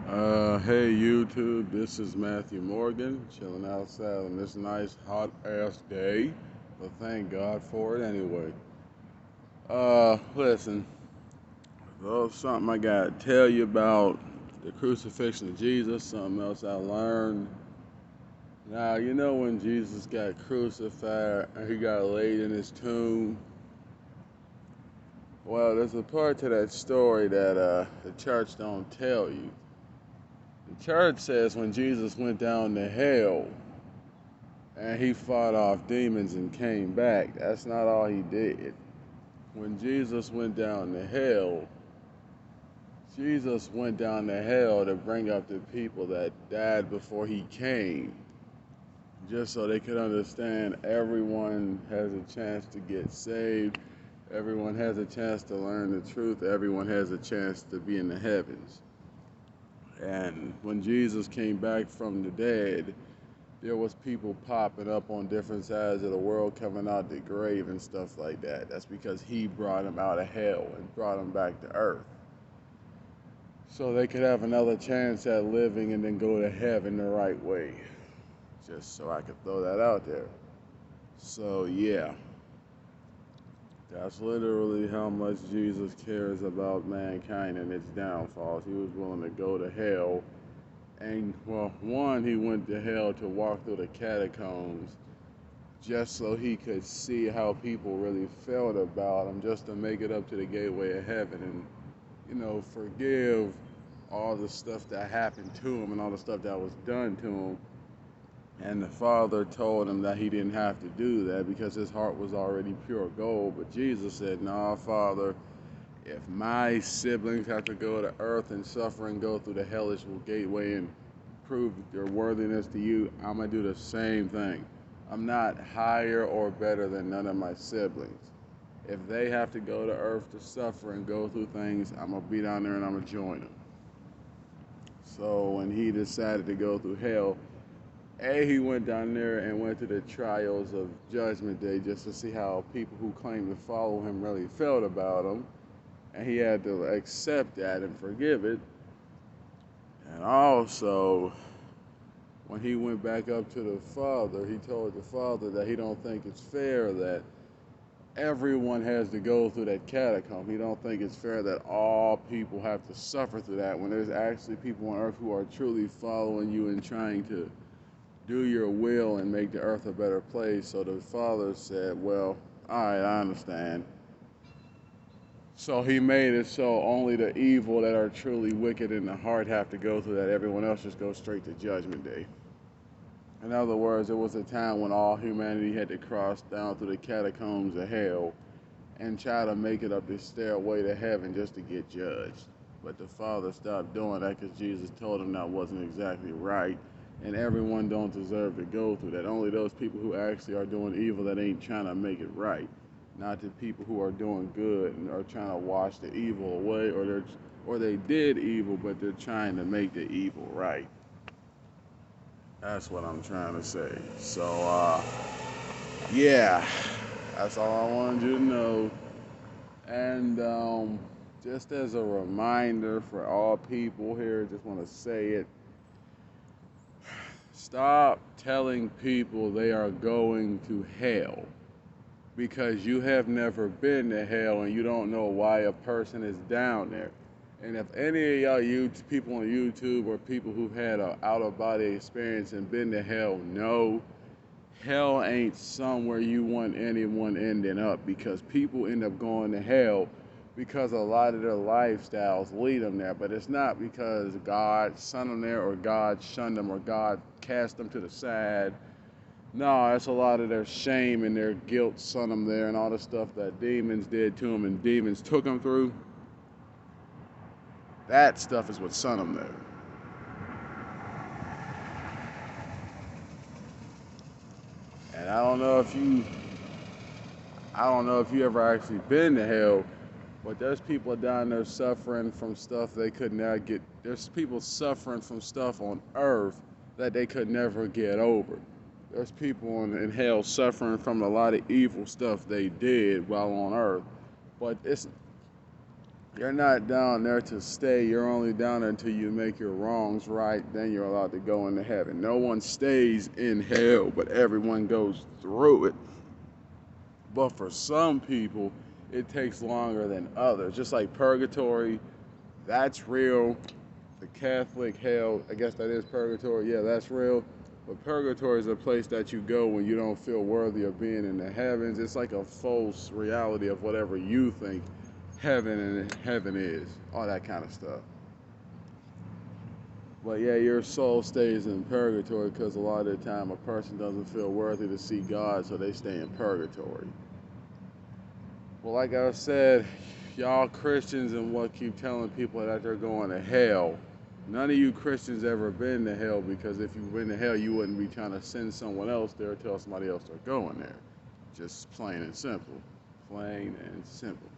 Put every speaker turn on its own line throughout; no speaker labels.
Hey YouTube, this is Matthew Morgan, chilling outside on this nice hot ass day, but thank God for it anyway. Listen, something I gotta tell you about the crucifixion of Jesus, something else I learned. Now, you know when Jesus got crucified and he got laid in his tomb? Well, there's a part to that story that the church don't tell you. The church says when Jesus went down to hell, and he fought off demons and came back. That's not all he did. When Jesus went down to hell, Jesus went down to hell to bring up the people that died before he came, just so they could understand everyone has a chance to get saved, everyone has a chance to learn the truth, everyone has a chance to be in the heavens. And when Jesus came back from the dead, there was people popping up on different sides of the world coming out the grave and stuff like that. That's because he brought them out of hell and brought them back to earth. So they could have another chance at living and then go to heaven the right way. Just so I could throw that out there. So yeah, that's literally how much Jesus cares about mankind and its downfalls. He was willing to go to hell. And well, one, he went to hell to walk through the catacombs just so he could see how people really felt about him, just to make it up to the gateway of heaven and, forgive all the stuff that happened to him and all the stuff that was done to him. And the Father told him that he didn't have to do that because his heart was already pure gold. But Jesus said, "Nah, Father, if my siblings have to go to earth and suffer and go through the hellish gateway and prove their worthiness to you, I'm going to do the same thing. I'm not higher or better than none of my siblings. If they have to go to earth to suffer and go through things, I'm going to be down there and I'm going to join them." So when he decided to go through hell, he went down there and went to the trials of Judgment Day just to see how people who claim to follow him really felt about him. And he had to accept that and forgive it. And also, when he went back up to the Father, he told the Father that he don't think it's fair that everyone has to go through that catacomb. He don't think it's fair that all people have to suffer through that when there's actually people on earth who are truly following you and trying to do your will and make the earth a better place. So the Father said, well, all right, I understand. So he made it so only the evil that are truly wicked in the heart have to go through that. Everyone else just goes straight to Judgment Day. In other words, it was a time when all humanity had to cross down through the catacombs of hell and try to make it up this stairway to heaven just to get judged. But the Father stopped doing that because Jesus told him that wasn't exactly right. And everyone don't deserve to go through that. Only those people who actually are doing evil that ain't trying to make it right. Not the people who are doing good and are trying to wash the evil away, or they did evil, but they're trying to make the evil right. That's what I'm trying to say. So, yeah, that's all I wanted you to know. And just as a reminder for all people here, just want to say it. Stop telling people they are going to hell because you have never been to hell and you don't know why a person is down there. And if any of y'all people on YouTube or people who've had an out-of-body experience and been to hell know, hell ain't somewhere you want anyone ending up, because people end up going to hell because a lot of their lifestyles lead them there. But it's not because God sent them there or God shunned them or God cast them to the side. No, it's a lot of their shame and their guilt sent them there, and all the stuff that demons did to them and demons took them through. That stuff is what sent them there. And I don't know if you ever actually been to hell, but there's people down there suffering from stuff they could not get. There's people suffering from stuff on earth that they could never get over. There's people in hell suffering from a lot of evil stuff they did while on earth. But You're not down there to stay. You're only down there until you make your wrongs right. Then you're allowed to go into heaven. No one stays in hell, but everyone goes through it. But for some people, it takes longer than others. Just like purgatory, that's real. The Catholic hell, I guess that is purgatory. Yeah, that's real. But purgatory is a place that you go when you don't feel worthy of being in the heavens. It's like a false reality of whatever you think heaven is, all that kind of stuff. But yeah, your soul stays in purgatory because a lot of the time a person doesn't feel worthy to see God, so they stay in purgatory. Well, like I said, y'all Christians and what keep telling people that they're going to hell. None of you Christians ever been to hell, because if you've been to hell, you wouldn't be trying to send someone else there or tell somebody else they're going there. Just plain and simple. Plain and simple.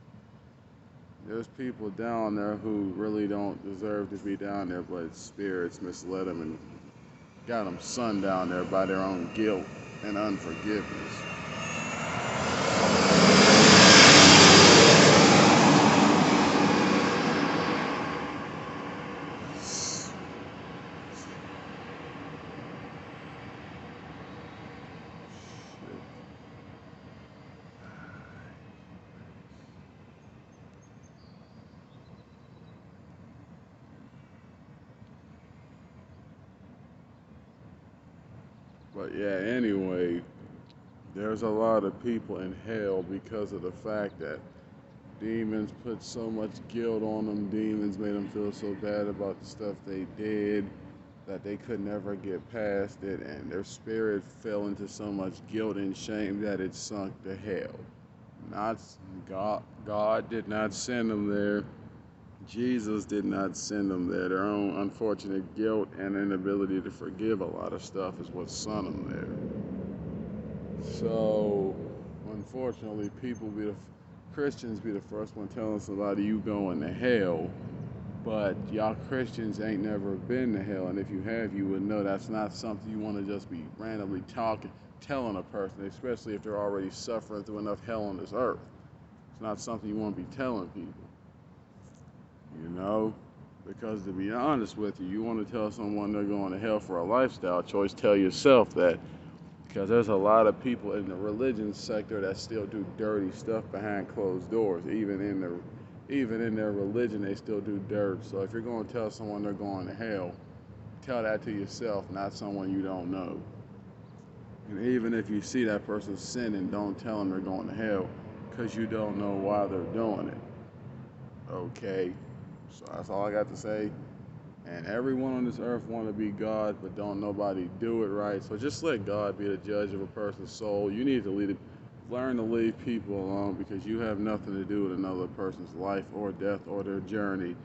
There's people down there who really don't deserve to be down there, but spirits misled them and got them sunned down there by their own guilt and unforgiveness. But yeah, anyway, there's a lot of people in hell because of the fact that demons put so much guilt on them. Demons made them feel so bad about the stuff they did that they could never get past it, and their spirit fell into so much guilt and shame that it sunk to hell. Not God. God did not send them there. Jesus did not send them there. Their own unfortunate guilt and inability to forgive a lot of stuff is what sent them there. So, unfortunately, Christians be the first one telling somebody you going to hell, but y'all Christians ain't never been to hell, and if you have, you would know that's not something you want to just be randomly telling a person, especially if they're already suffering through enough hell on this earth. It's not something you want to be telling people. You know, because to be honest with you, you want to tell someone they're going to hell for a lifestyle choice, tell yourself that, because there's a lot of people in the religion sector that still do dirty stuff behind closed doors. Even in their religion, they still do dirt. So if you're going to tell someone they're going to hell, tell that to yourself, not someone you don't know. And even if you see that person sinning, don't tell them they're going to hell, because you don't know why they're doing it. Okay? So that's all I got to say. And everyone on this earth want to be God, but don't nobody do it right. So just let God be the judge of a person's soul. You need to learn to leave people alone, because you have nothing to do with another person's life or death or their journey.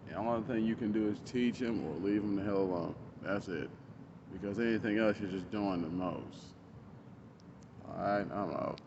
And the only thing you can do is teach them or leave them the hell alone. That's it. Because anything else, you're just doing the most. All right, I'm out.